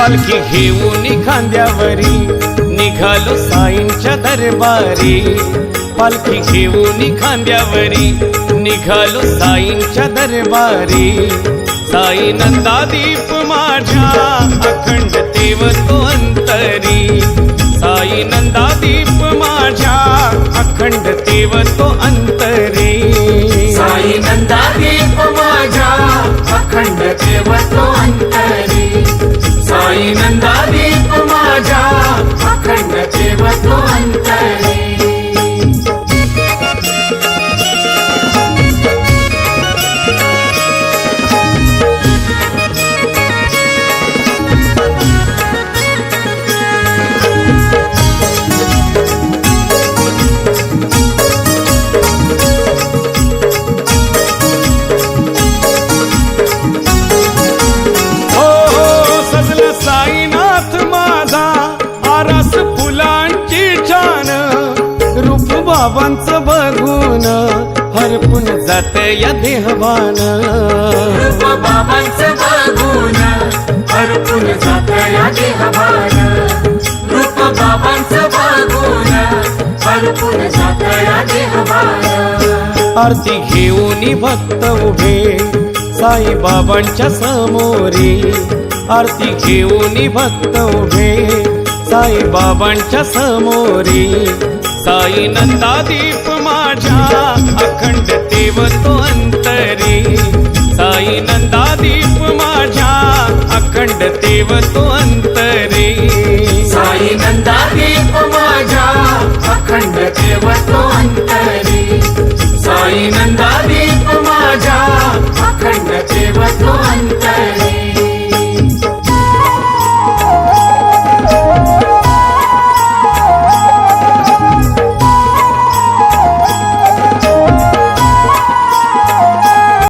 पालखी घेऊन खांद्यावरी निघालो साईंच्या दरबारी। पालखी घेऊन खांद्यावरी निघालो साईंच्या दरबारी। साई नंदादीप माझ्या अखंड तेवतो अंतरी। साई नंदादीप माझ्या अखंड तेवतो अंतरी। साई नंदादीप माझ्या अखंड तेवतो अंतरी। साई नंदादीप माझ्या अखंड तेवतो अंतरी। बाबांचं बघून हरपून जात या देहभान। रूप बाबांचं बघून हरपून जात या देहभान। रूप बाबांचं बघून हरपून जात या देहभान। आरती घेऊन भक्त उभे साई बाबांच्या समोरी। आरती घेऊन भक्त उभे साई बाबांच्या समोरी। साई नंदादीप माझ्या अखंड तेवतो अंतरी। साई नंदादीप माझ्या अखंड तेवतो अंतरी। साई नंदादीप माझ्या अखंड तेवतो अंतरी।